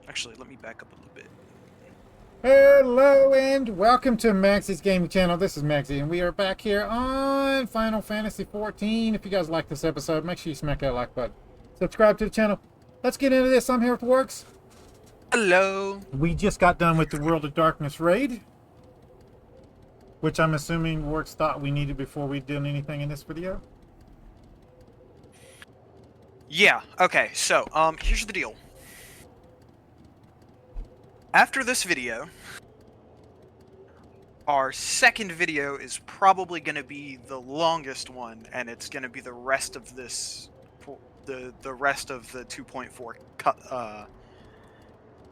Actually, let me back up a little bit. Hello and welcome to Maggie's Gaming Channel. This is Magzie, and we are back here on Final Fantasy XIV. If you guys like this episode, make sure you smack that like button. Subscribe to the channel. Let's get into this. I'm here with Worgs. Hello. We just got done with the World of Darkness raid, which I'm assuming Worgs thought we needed before we did anything in this video. Yeah. Okay. So, here's the deal. After this video, our second video is probably going to be the longest one, and it's going to be the rest of this, the rest of the 2.4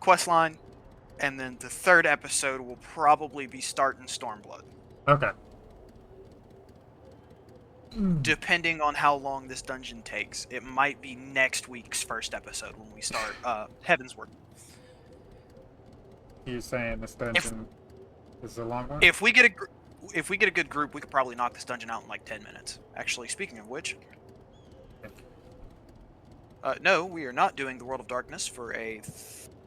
quest line, and then the third episode will probably be starting Stormblood. Okay. Depending on how long this dungeon takes, it might be next week's first episode when we start Heavensward. You're saying this dungeon is a long one? If we get a good group, we could probably knock this dungeon out in like 10 minutes. Actually, speaking of which, no, we are not doing the World of Darkness for a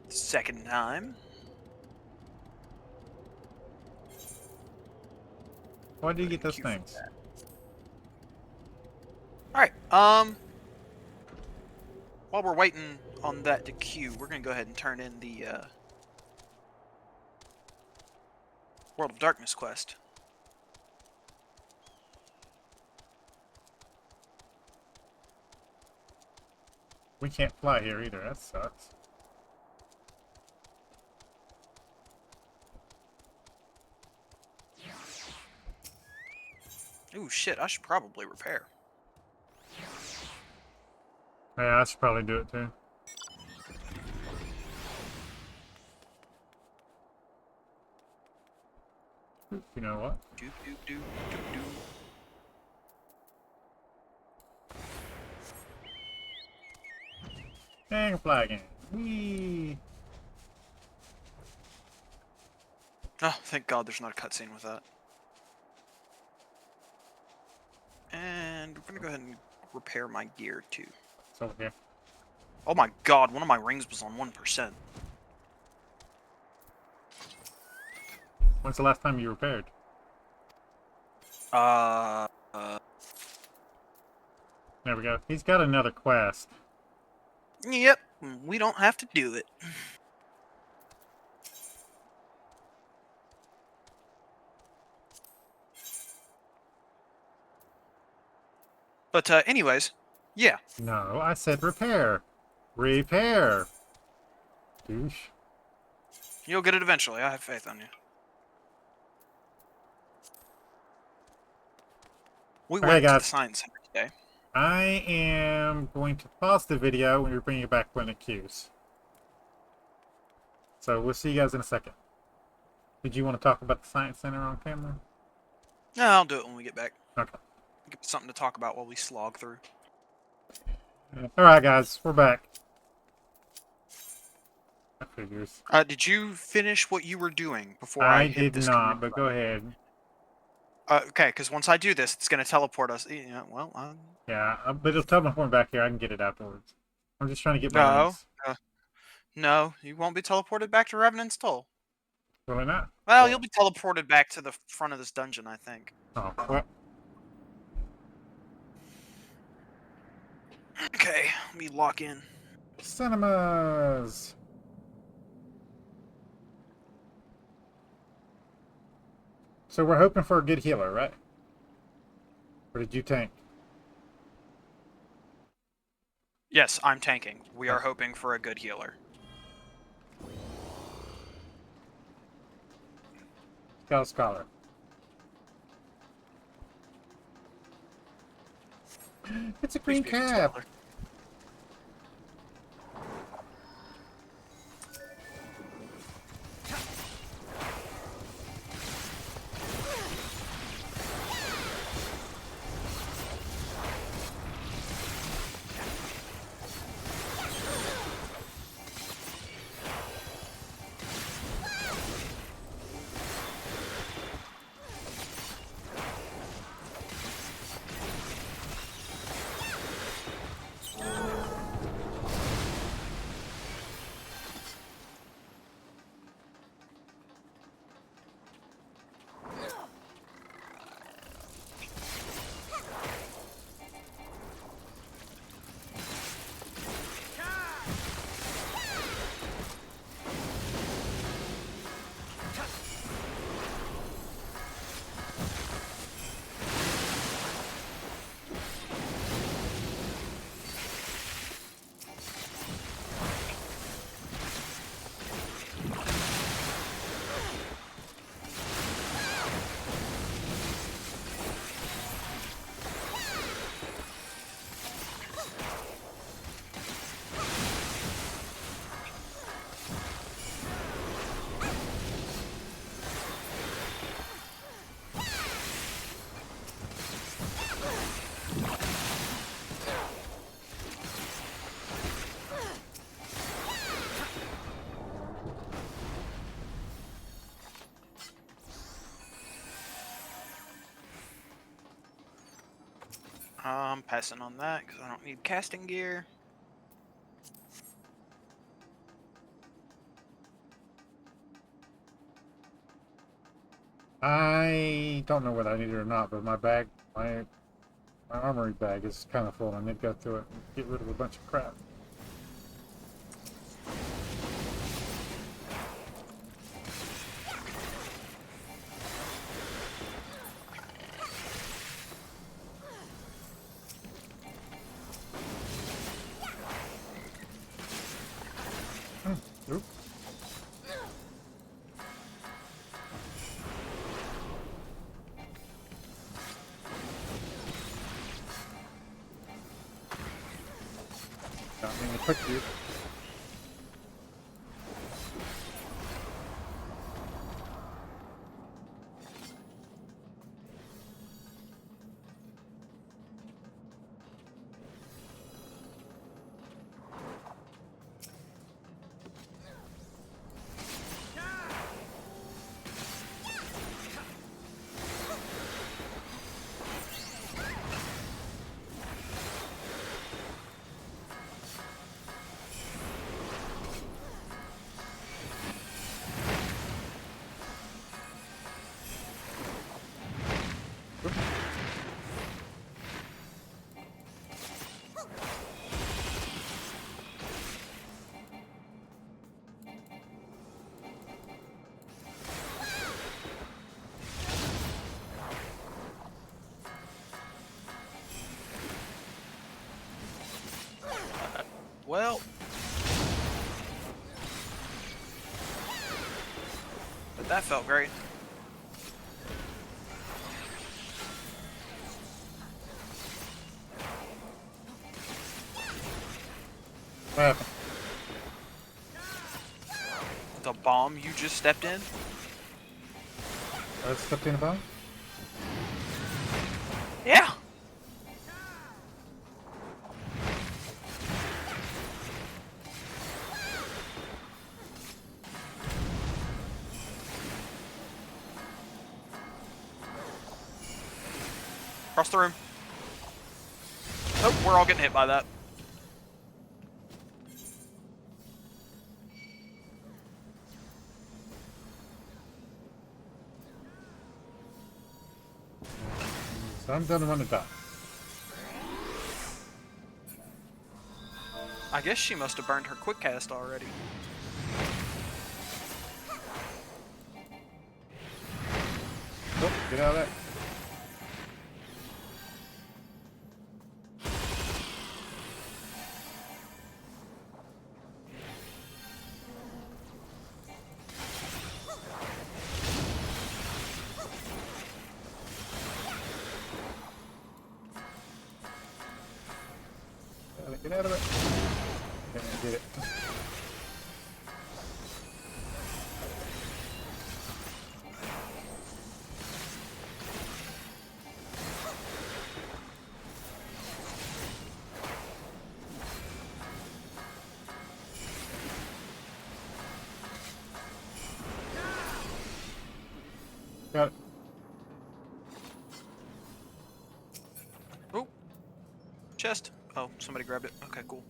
second time. Why do you get those things? Alright, while we're waiting on that to queue, we're gonna go ahead and turn in the World of Darkness quest. We can't fly here either. That sucks. Ooh, shit, I should probably repair. Yeah, I should probably do it too. You know what? Doop, doop, doop, doop, doop. Dang, fly again. Whee! Oh, thank God there's not a cutscene with that. And we're gonna go ahead and repair my gear too. It's over here. Oh my God, one of my rings was on 1%. When's the last time you repaired? There we go. He's got another quest. Yep, we don't have to do it. But, anyways, yeah. No, I said repair. Repair. Douche. You'll get it eventually. I have faith on you. We went to the science center today. I am going to pause the video and we're bringing it back when it queues. So we'll see you guys in a second. Did you want to talk about the science center on camera? No, I'll do it when we get back. Okay. Give something to talk about while we slog through. Alright guys, we're back. That figures. Did you finish what you were doing before I hit did this not, but go ahead. Okay, because once I do this, it's going to teleport us. Yeah, well, yeah, but it'll teleport back here. I can get it afterwards. I'm just trying to get my rings. No, you won't be teleported back to Revenant's Toll. Will I not? Well, you'll be teleported back to the front of this dungeon, I think. Oh, well. Okay, let me lock in. Cinemas! So we're hoping for a good healer, right? Or did you tank? Yes, I'm tanking. We are hoping for a good healer. Scout Scholar. It's a green cap. I'm passing on that because I don't need casting gear. I don't know whether I need it or not, but my armory bag is kind of full. I need to go through it and get rid of a bunch of crap. Oop. Got me in the quick view. Well, but that felt great. What happened? The bomb you just stepped in? I stepped in a bomb? Yeah. Across the room. Oh, we're all getting hit by that. So I'm gonna want to die. I guess she must have burned her quick cast already. Oh, get out of there. Get out of it. Can't get it. Got it. Oh, chest. Oh, somebody grabbed it. Okay, cool.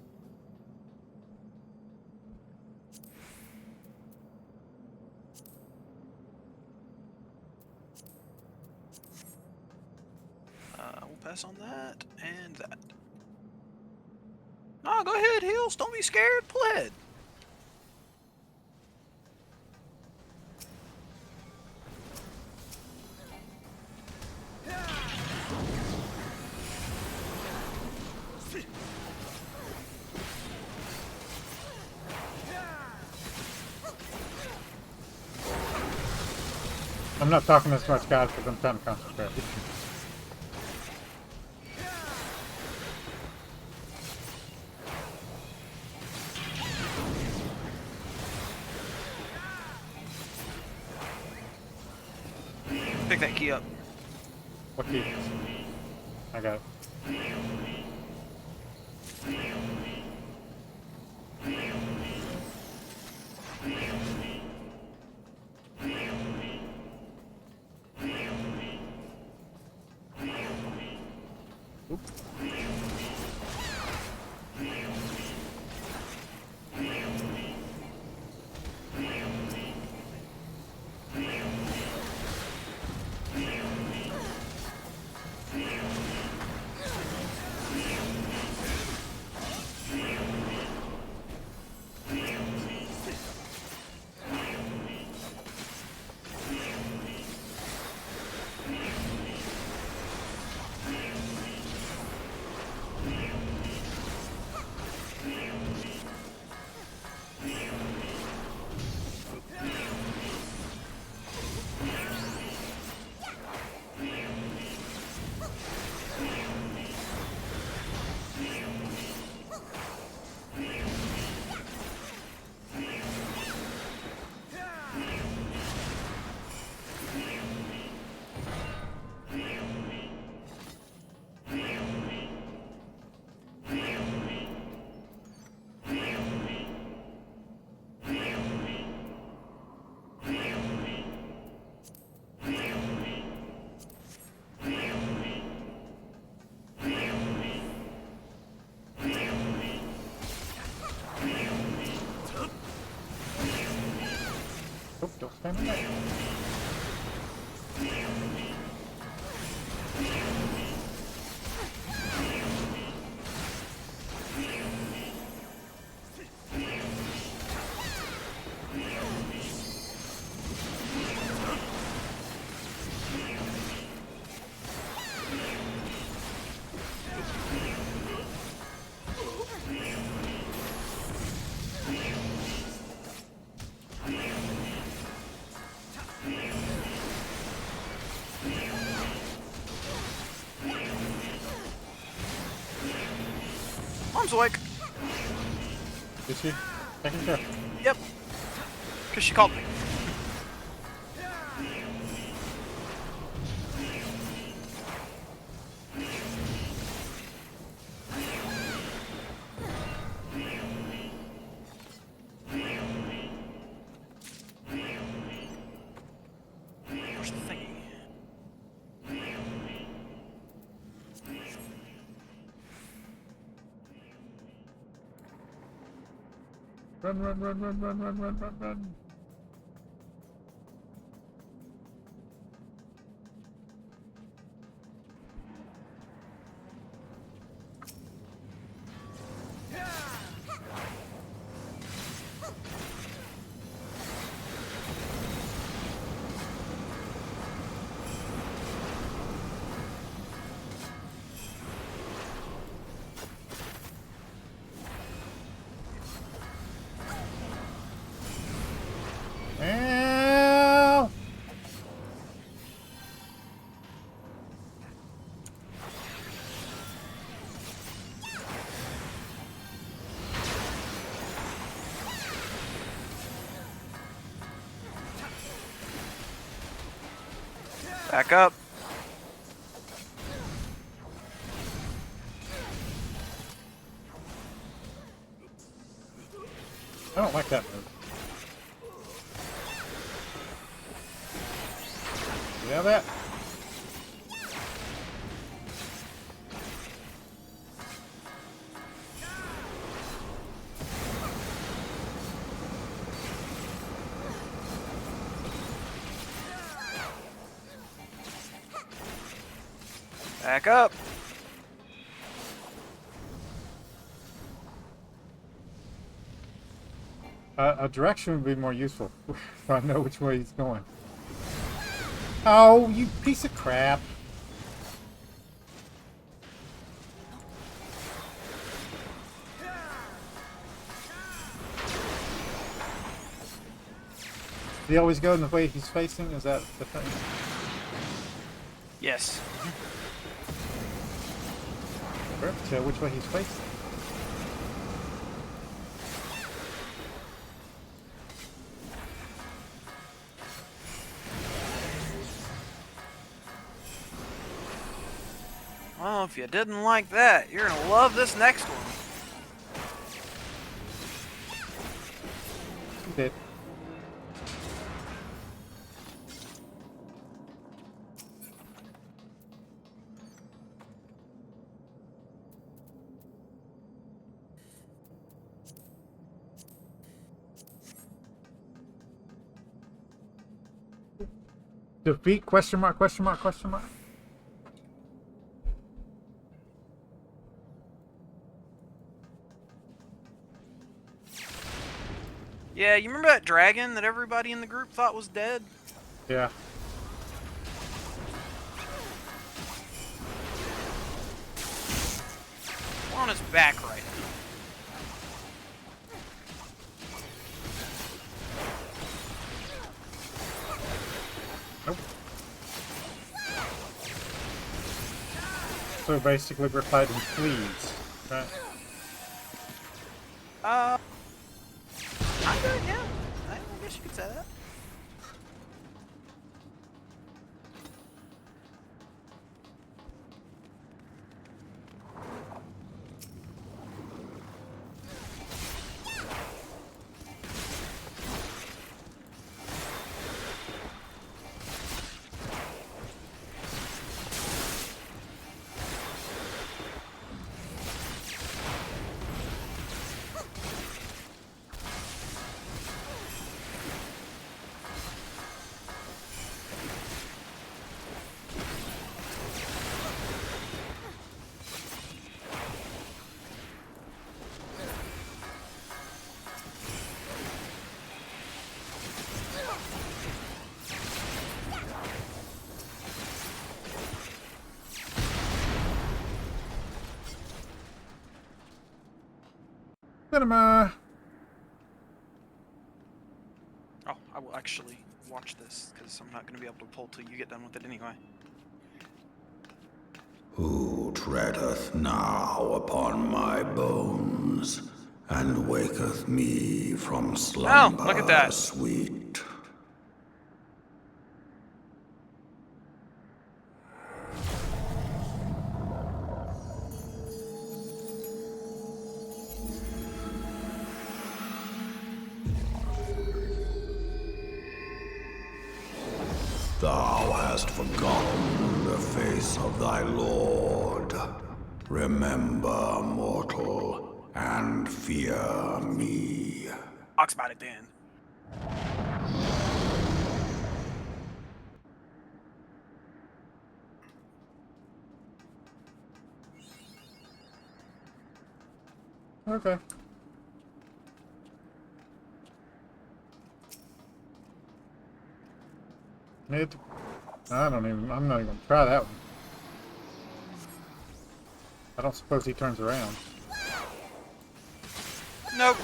We'll pass on that and that. No, go ahead, heals. Don't be scared. Pull ahead. I'm not talking as much, guys, because I'm trying to concentrate. Pick that key up. What key? I got it. Oop. Oh, don't stand on that. Mom's awake. Is she? Taking care. Yep. Because she called me. Where's the thingy? Run, run, run, run, run, run, run, run, run. Ow! Back up. I don't like that move. You have that? Back up. A direction would be more useful if I know which way he's going. Oh, you piece of crap. Does he always go in the way he's facing? Is that the thing? Yes. Never tell which way he's facing. Well, if you didn't like that, you're gonna love this next one. He did. Defeat? Question mark? Question mark? Question mark? Yeah, you remember that dragon that everybody in the group thought was dead? Yeah. We're on his back right now. Nope. So basically we're fighting fleas, right? Kinda, yeah. I guess you could say that. Cinema. Oh, I will actually watch this because I'm not going to be able to pull till you get done with it anyway. Who treadeth now upon my bones, and waketh me from slumber look at that. sweet? Thou hast forgotten the face of thy Lord. Remember, mortal, and fear me. Talks about it then. Okay. I'm not even gonna try that one. I don't suppose he turns around. Nope.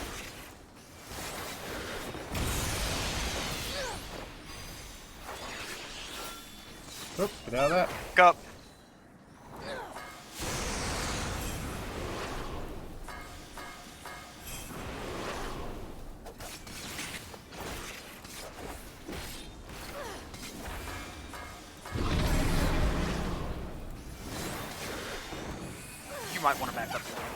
Oop, get out of that. Up. You might want to back up a little bit.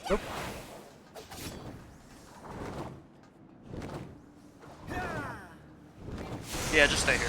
Oop. Yeah, just stay here.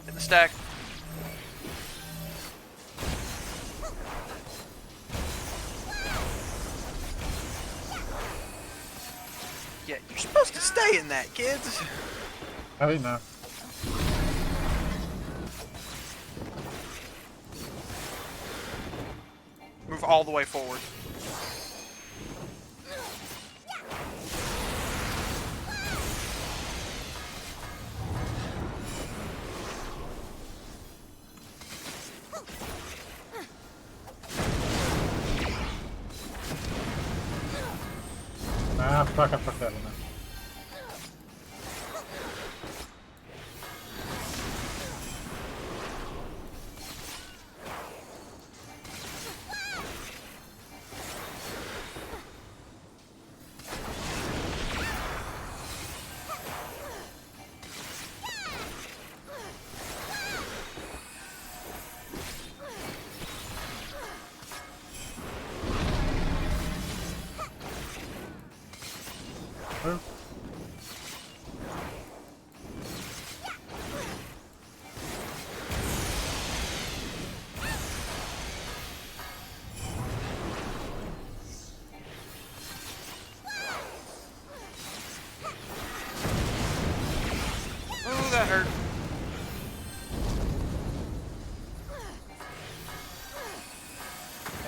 Hit the stack. Yeah, you're supposed to stay in that, kids. I didn't know. Move all the way forward. Ah, fuck, I fucked that one up.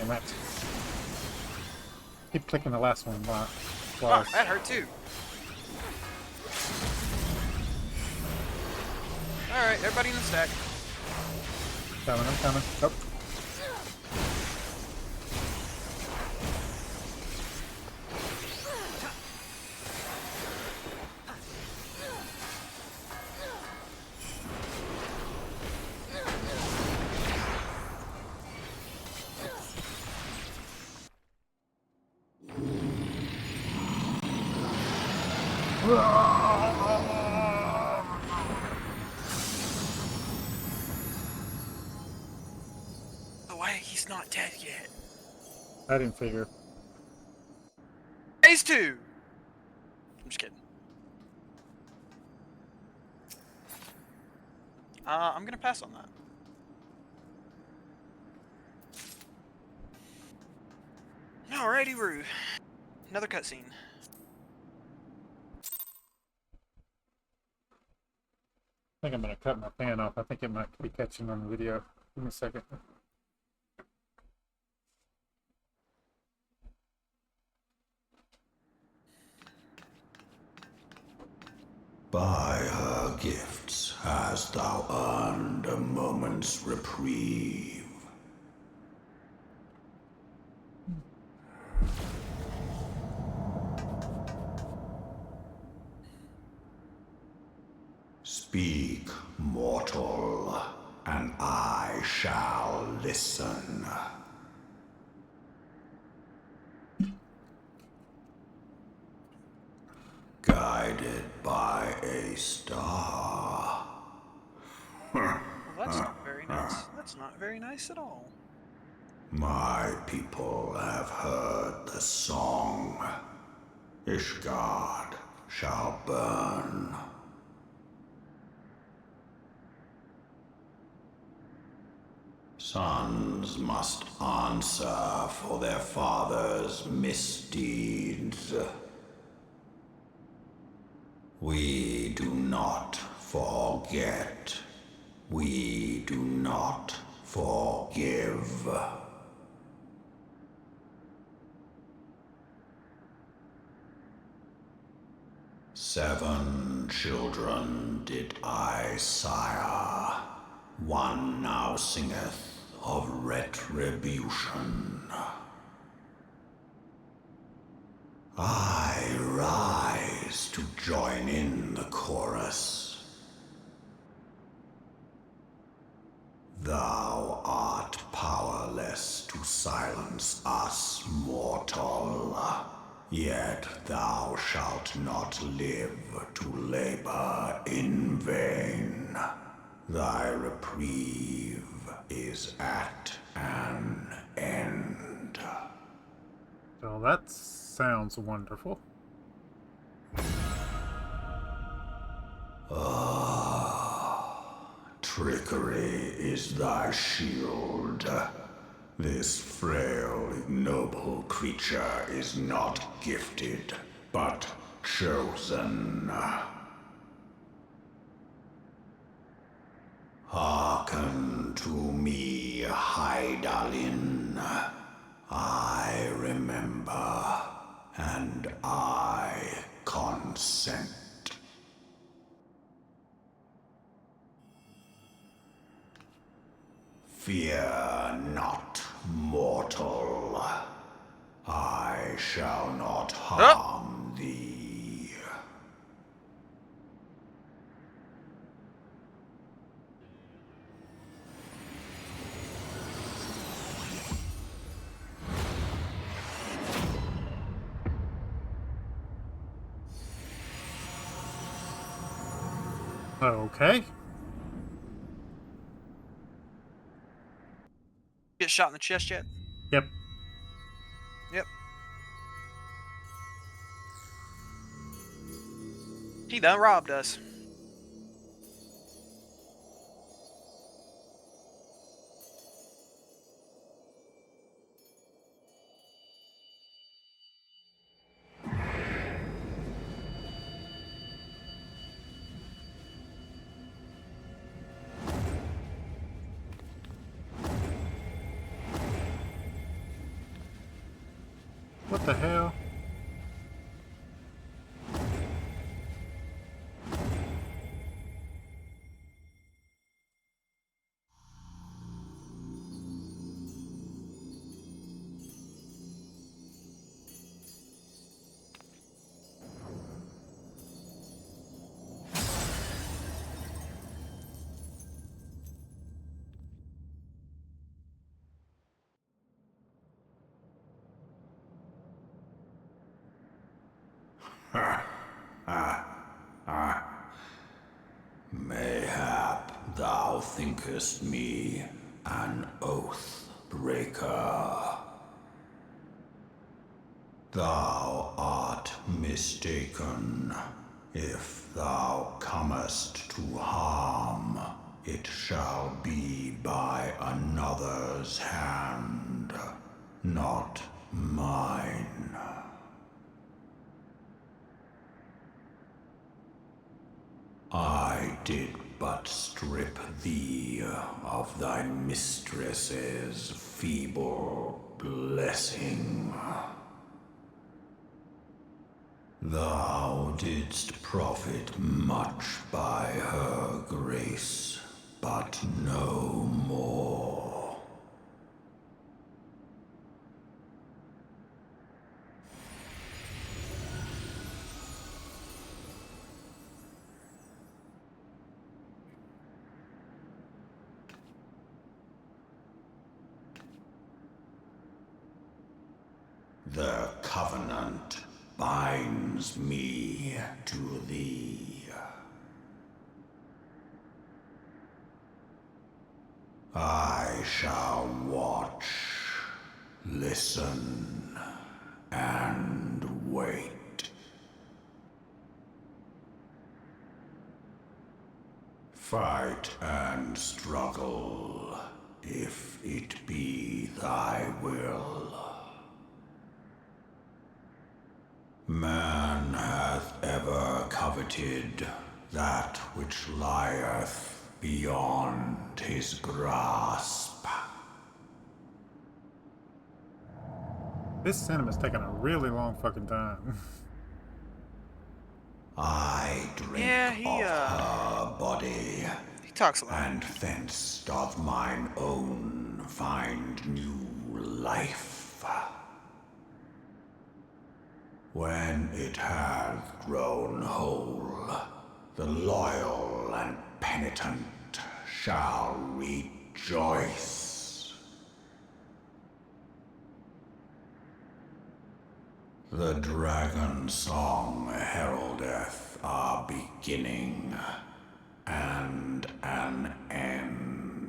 damn it. Keep clicking the last one. Wow. Oh, that hurt too. Alright, everybody in the stack. I'm coming. Oh. Why he's not dead yet? I didn't figure. Phase 2! I'm just kidding. I'm gonna pass on that. Alrighty, Roo. Another cutscene. I think I'm going to cut my fan off. I think it might be catching on the video. Give me a second. By her gifts hast thou earned a moment's reprieve. Speak, mortal, and I shall listen. Guided by a star. Well, that's not very nice. That's not very nice at all. My people have heard the song. Ishgard shall burn. Sons must answer for their father's misdeeds. We do not forget. We do not forgive. Seven children did I sire. One now singeth of retribution. I rise to join in the chorus. Thou art powerless to silence us, mortal. Yet thou shalt not live to labor in vain. Thy reprieve is at an end. So that sounds wonderful. Trickery is thy shield. This frail, ignoble creature is not gifted, but chosen. Hearken to me, Hydaelyn. I remember, and I consent. Fear not, mortal. I shall not harm thee. Okay. Get shot in the chest yet? Yep. Yep. He done robbed us. the hell? Mayhap thou thinkest me an oath breaker. Thou art mistaken. If thou comest to harm, it shall be by another's hand, not mine. I did but strip thee of thy mistress's feeble blessing. Thou didst profit much by her grace, but no more. The covenant binds me to thee. I shall watch, listen, and wait. Fight and struggle, if it be thy will. Man hath ever coveted that which lieth beyond his grasp. This cinema's taking a really long fucking time. I drink Yeah, of her body, he talks a lot. and thence doth mine own find new life. When it hath grown whole, the loyal and penitent shall rejoice. The dragon song heraldeth our beginning and an end.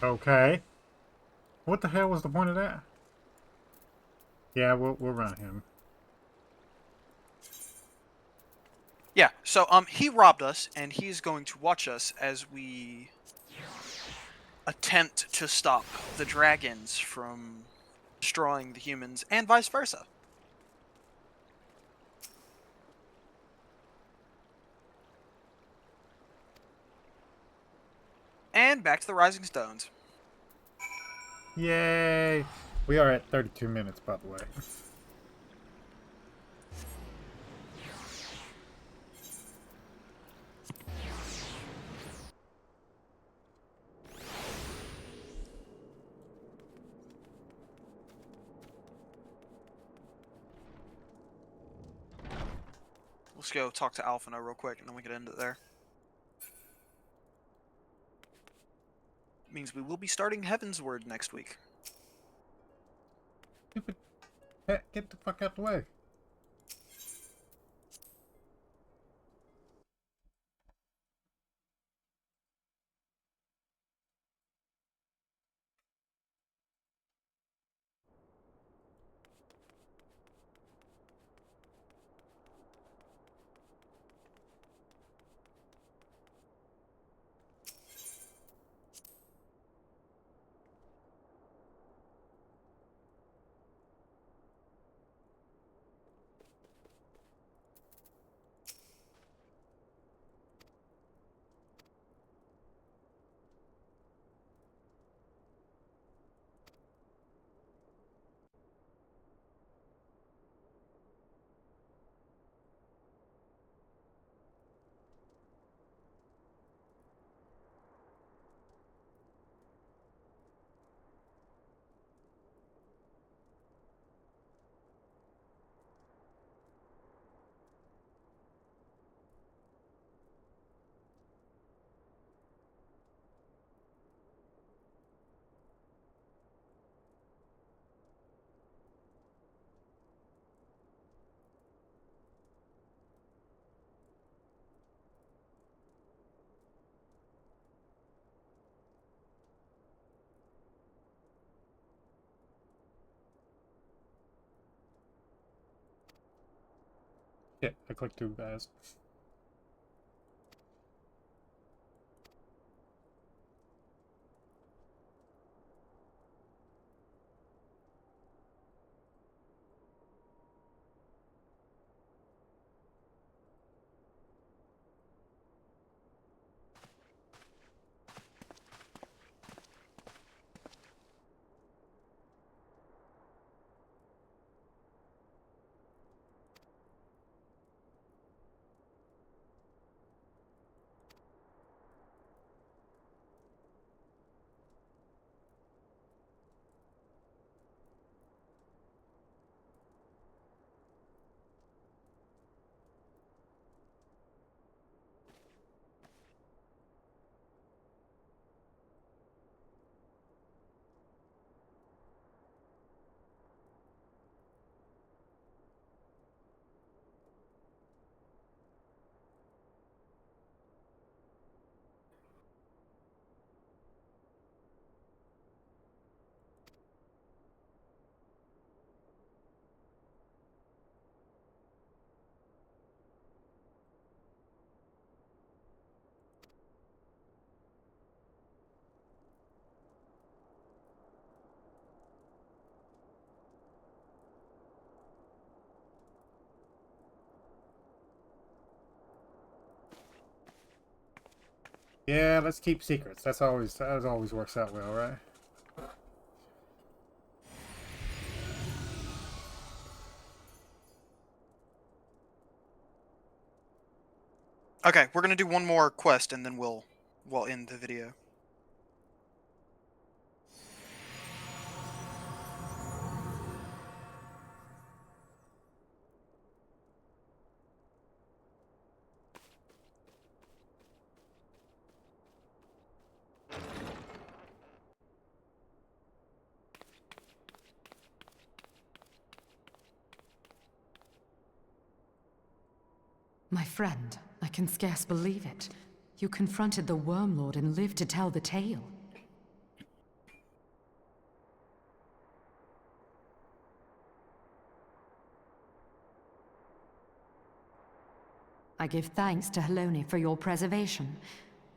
Okay. What the hell was the point of that? Yeah, we'll run him. Yeah, so he robbed us, and he's going to watch us as we attempt to stop the dragons from destroying the humans, and vice versa. And back to the Rising Stones. Yay! We are at 32 minutes, by the way. Let's go talk to Alphino real quick, and then we can end it there. Means we will be starting Heavensward next week. Stupid. Hey, get the fuck out the way. Yeah, I clicked too fast. Yeah, let's keep secrets. That always works out well, right? Okay, we're gonna do one more quest and then we'll end the video. My friend, I can scarce believe it. You confronted the Worm Lord and lived to tell the tale. I give thanks to Helone for your preservation.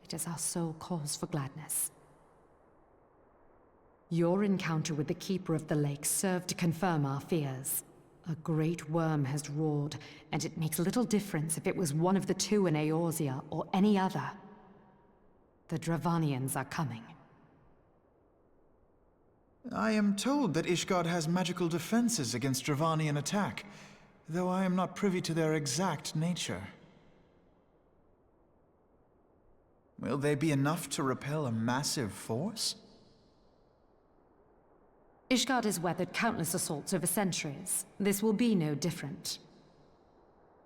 It is our sole cause for gladness. Your encounter with the Keeper of the Lake served to confirm our fears. A great worm has roared, and it makes little difference if it was one of the two in Eorzea or any other. The Dravanians are coming. I am told that Ishgard has magical defenses against Dravanian attack, though I am not privy to their exact nature. Will they be enough to repel a massive force? Ishgard has weathered countless assaults over centuries. This will be no different.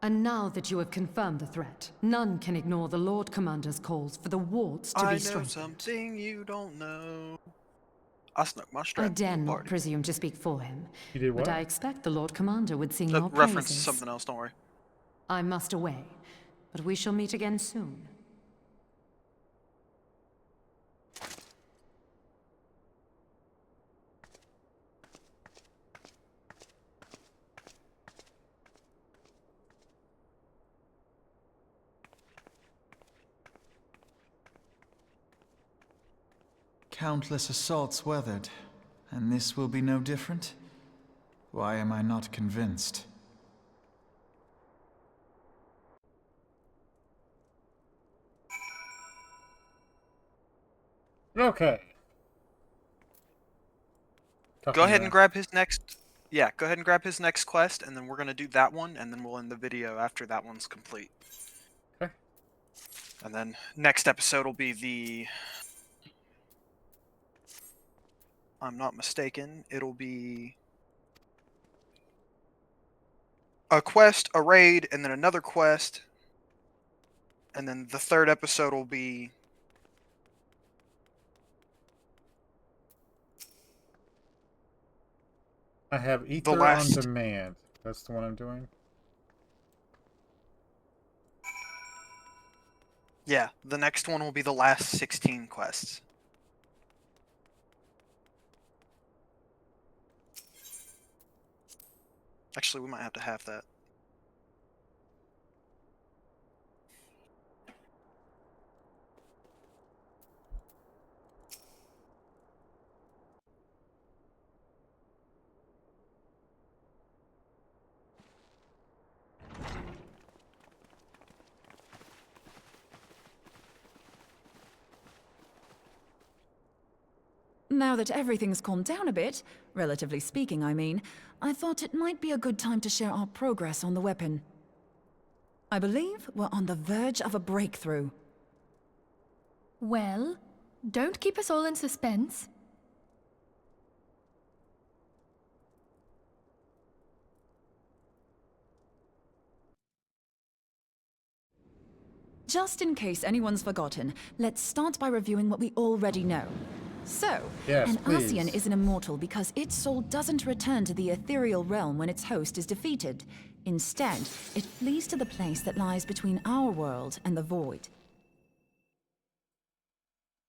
And now that you have confirmed the threat, none can ignore the Lord Commander's calls for the wards to I be know strengthened. something you don't know. I snuck my I strap into dare a not party. presume to speak for him, You did but what? I expect the Lord Commander would sing your Reference to praises. something else, don't worry. I must away, but we shall meet again soon. Countless assaults weathered, and this will be no different? Why am I not convinced? Okay. Go Talking ahead and about. grab his next. Yeah, go ahead and grab his next quest, and then we're gonna do that one, and then we'll end the video after that one's complete. Okay. And then next episode will be the. I'm not mistaken. It'll be a quest, a raid, and then another quest, and then the third episode will be. I have The Ether on last. Demand. That's the one I'm doing. Yeah, the next one will be the last 16 quests. Actually, we might have to have that. Now that everything's calmed down a bit, relatively speaking, I mean, I thought it might be a good time to share our progress on the weapon. I believe we're on the verge of a breakthrough. Well, don't keep us all in suspense. Just in case anyone's forgotten, let's start by reviewing what we already know. So, Yes, an please. Ascian is an immortal because its soul doesn't return to the ethereal realm when its host is defeated. Instead, it flees to the place that lies between our world and the void.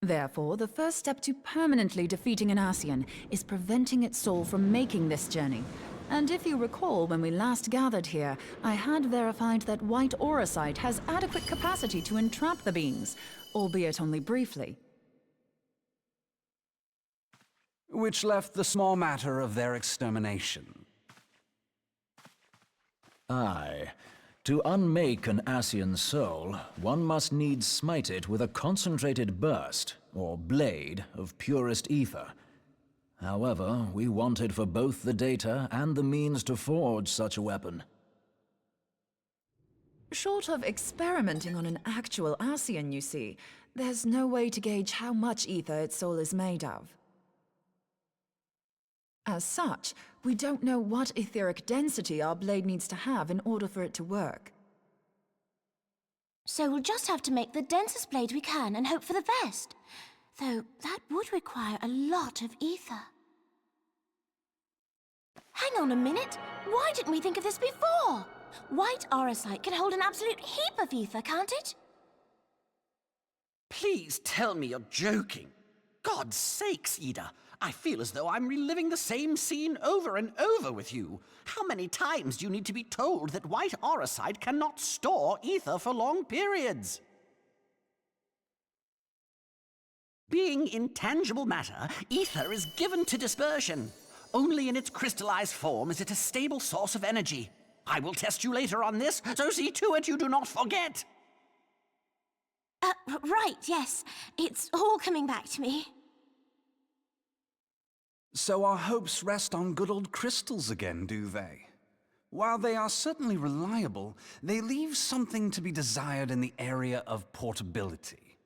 Therefore, the first step to permanently defeating an Ascian is preventing its soul from making this journey. And if you recall, when we last gathered here, I had verified that white auracite has adequate capacity to entrap the beings, albeit only briefly. Which left the small matter of their extermination. Aye. To unmake an Ascian soul, one must needs smite it with a concentrated burst, or blade, of purest ether. However, we wanted for both the data and the means to forge such a weapon. Short of experimenting on an actual Ascian, you see, there's no way to gauge how much ether its soul is made of. As such, we don't know what etheric density our blade needs to have in order for it to work. So we'll just have to make the densest blade we can and hope for the best. Though that would require a lot of ether. Hang on a minute. Why didn't we think of this before? White auracite can hold an absolute heap of ether, can't it? Please tell me you're joking. God's sakes, Ida. I feel as though I'm reliving the same scene over and over with you. How many times do you need to be told that white auracite cannot store ether for long periods? Being intangible matter, ether is given to dispersion. Only in its crystallized form is it a stable source of energy. I will test you later on this, so see to it you do not forget. Right, yes. It's all coming back to me. So our hopes rest on good old crystals again, do they? While they are certainly reliable, they leave something to be desired in the area of portability.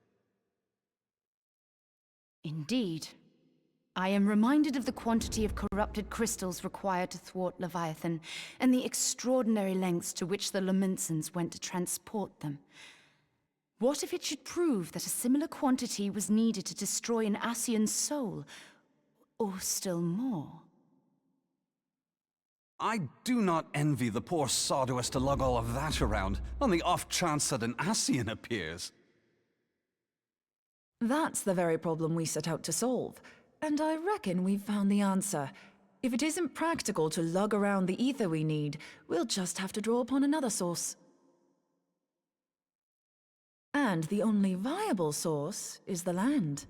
Indeed. I am reminded of the quantity of corrupted crystals required to thwart Leviathan, and the extraordinary lengths to which the Lamentsons went to transport them. What if it should prove that a similar quantity was needed to destroy an Ascian's soul? Or still more? I do not envy the poor sod who has to lug all of that around, on the off chance that an Ascian appears. That's the very problem we set out to solve. And I reckon we've found the answer. If it isn't practical to lug around the ether we need, we'll just have to draw upon another source. And the only viable source is the land.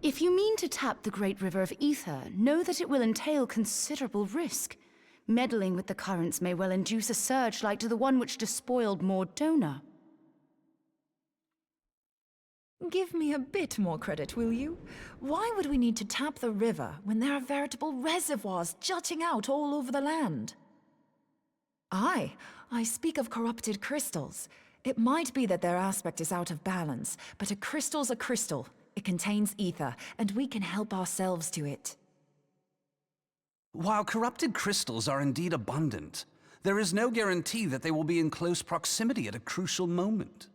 If you mean to tap the Great River of Ether, know that it will entail considerable risk. Meddling with the currents may well induce a surge like to the one which despoiled Mordona. Give me a bit more credit, will you? Why would we need to tap the river when there are veritable reservoirs jutting out all over the land? Aye, I speak of corrupted crystals. It might be that their aspect is out of balance, but a crystal's a crystal. It contains ether, and we can help ourselves to it. While corrupted crystals are indeed abundant, there is no guarantee that they will be in close proximity at a crucial moment.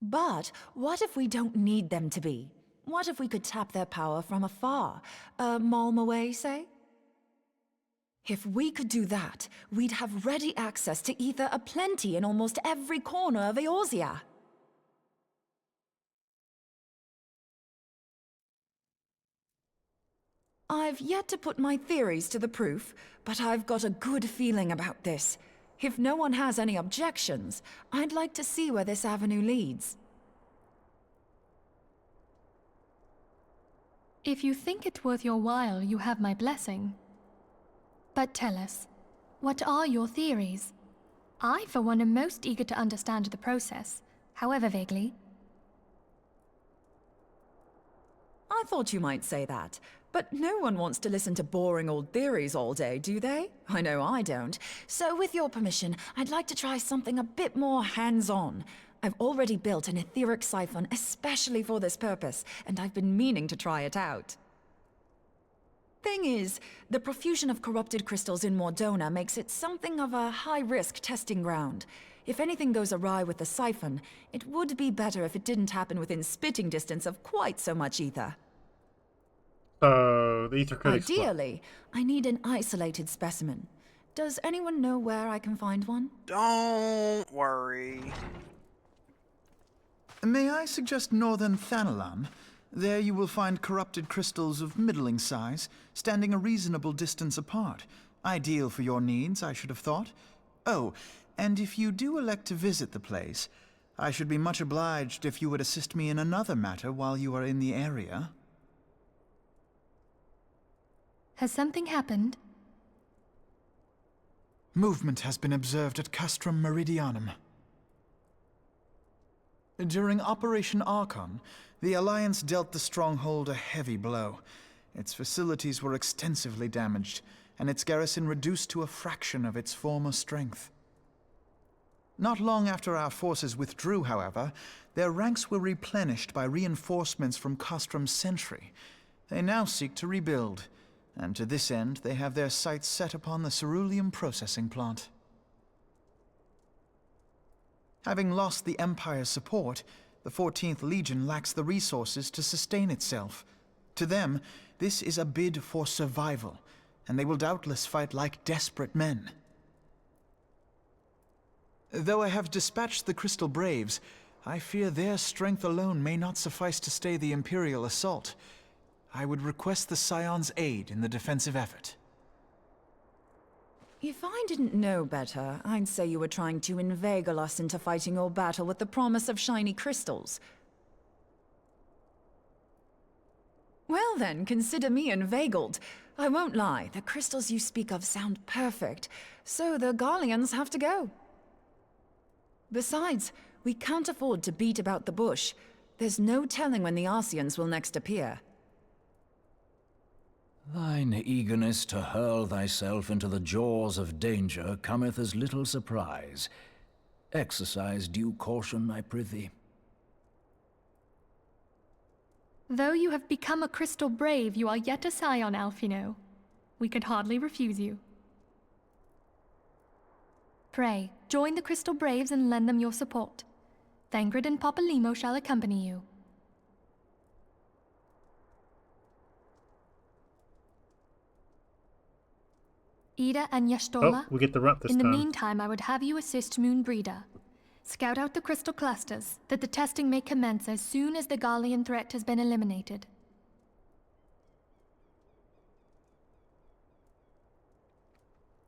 But what if we don't need them to be? What if we could tap their power from afar? A malm away, say? If we could do that, we'd have ready access to ether aplenty in almost every corner of Eorzea. I've yet to put my theories to the proof, but I've got a good feeling about this. If no one has any objections, I'd like to see where this avenue leads. If you think it worth your while, you have my blessing. But tell us, what are your theories? I, for one, am most eager to understand the process, however vaguely. I thought you might say that. But no one wants to listen to boring old theories all day, do they? I know I don't. So with your permission, I'd like to try something a bit more hands-on. I've already built an etheric siphon especially for this purpose, and I've been meaning to try it out. Thing is, the profusion of corrupted crystals in Mordona makes it something of a high-risk testing ground. If anything goes awry with the siphon, it would be better if it didn't happen within spitting distance of quite so much ether. So the ether could explode. Ideally, I need an isolated specimen. Does anyone know where I can find one? Don't worry. May I suggest northern Thanalan? There you will find corrupted crystals of middling size, standing a reasonable distance apart. Ideal for your needs, I should have thought. Oh, and if you do elect to visit the place, I should be much obliged if you would assist me in another matter while you are in the area. Has something happened? Movement has been observed at Castrum Meridianum. During Operation Archon, the Alliance dealt the stronghold a heavy blow. Its facilities were extensively damaged, and its garrison reduced to a fraction of its former strength. Not long after our forces withdrew, however, their ranks were replenished by reinforcements from Castrum's sentry. They now seek to rebuild, and to this end they have their sights set upon the ceruleum processing plant. Having lost the Empire's support, the 14th Legion lacks the resources to sustain itself. To them, this is a bid for survival, and they will doubtless fight like desperate men. Though I have dispatched the Crystal Braves, I fear their strength alone may not suffice to stay the Imperial assault. I would request the Scion's aid in the defensive effort. If I didn't know better, I'd say you were trying to inveigle us into fighting your battle with the promise of shiny crystals. Well then, consider me inveigled. I won't lie, the crystals you speak of sound perfect, so the Garleans have to go. Besides, we can't afford to beat about the bush. There's no telling when the Arsians will next appear. Thine eagerness to hurl thyself into the jaws of danger cometh as little surprise. Exercise due caution, I prithee. Though you have become a crystal brave, you are yet a scion, Alphino. We could hardly refuse you. Pray, join the Crystal Braves and lend them your support. Thangred and Papalymo shall accompany you. Ida and Yashtola, Oh, we get the rump this in the time. meantime, I would have you assist Moonbreeder. Scout out the crystal clusters, that the testing may commence as soon as the Garlean threat has been eliminated.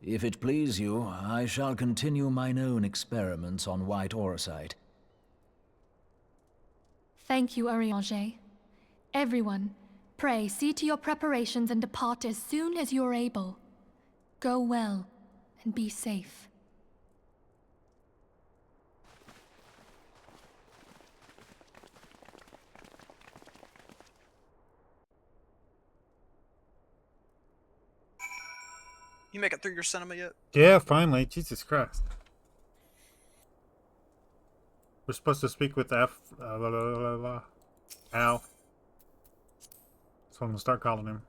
If it please you, I shall continue mine own experiments on white orosite. Thank you, Arianger. Everyone, pray see to your preparations and depart as soon as you are able. Go well, and be safe. You make it through your cinema yet? Yeah, finally. Jesus Christ. We're supposed to speak with F. Al. So I'm gonna start calling him.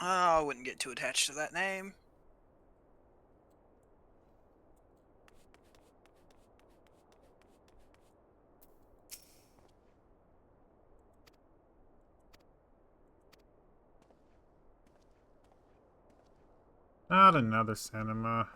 Oh, I wouldn't get too attached to that name. Not another cinema.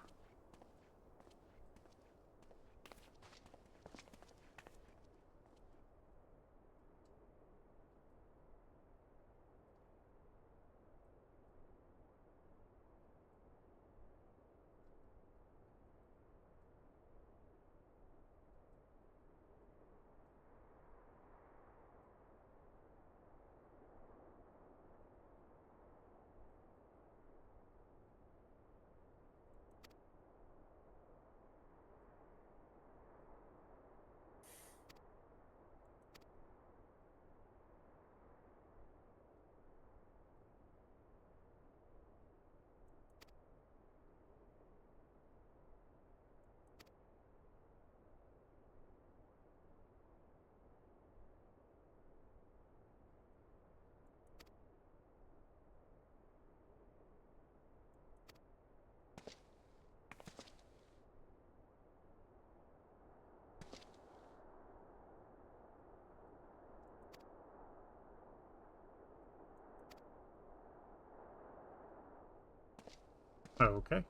Okay.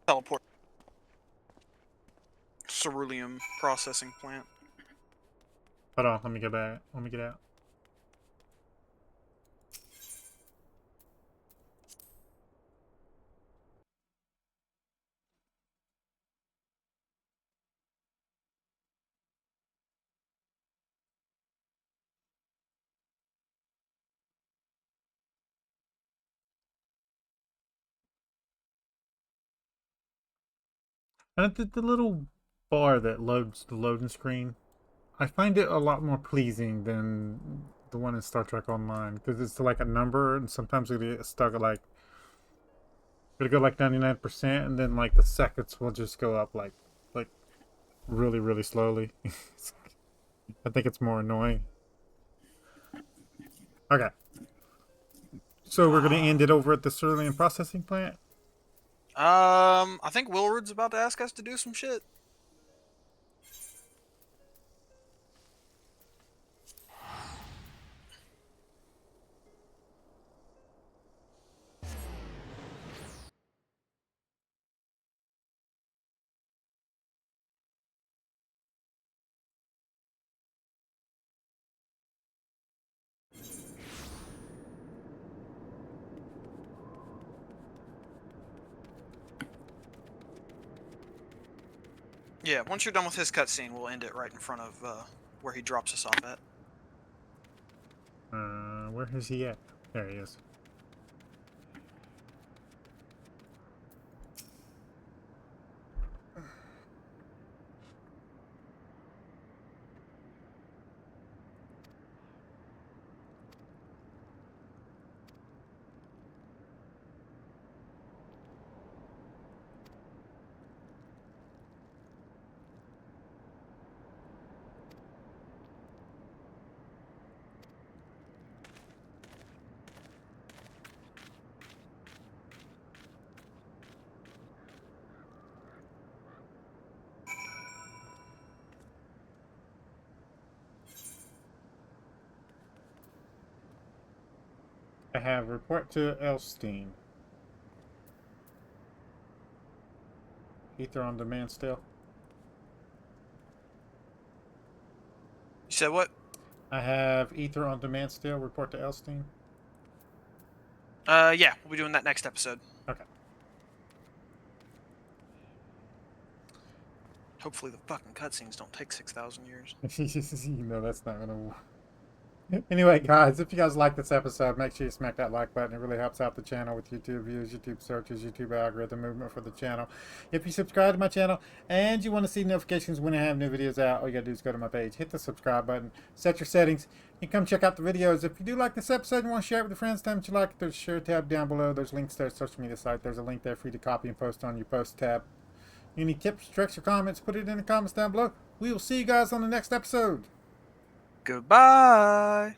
Teleport. Ceruleum processing plant. Hold on, let me get back. Let me get out. And the little bar that loads the loading screen, I find it a lot more pleasing than the one in Star Trek Online because it's like a number, and sometimes it gets stuck at like it'll go like 99%, and then like the seconds will just go up like really slowly. I think it's more annoying. Okay, so we're gonna end it over at the cerulean processing plant. I think Willward's about to ask us to do some shit. Yeah, once you're done with his cutscene, we'll end it right in front of where he drops us off at. Where is he at? There he is. I have report to Elstein. Ether on demand still. You said what? I have Ether on demand still. Report to Elstein. Yeah, we'll be doing that next episode. Okay. Hopefully the fucking cutscenes don't take 6,000 years. You know that's not gonna work. Anyway, guys, if you guys like this episode, make sure you smack that like button. It really helps out the channel with YouTube views, YouTube searches, YouTube algorithm movement for the channel. If you subscribe to my channel and you want to see notifications when I have new videos out, all you gotta do is go to my page, hit the subscribe button, set your settings, and come check out the videos. If you do like this episode and want to share it with your friends, tell them that you like it, there's a share tab down below. There's links to our social media site. There's a link there for you to copy and post on your post tab. Any tips, tricks, or comments, put it in the comments down below. We will see you guys on the next episode. Goodbye!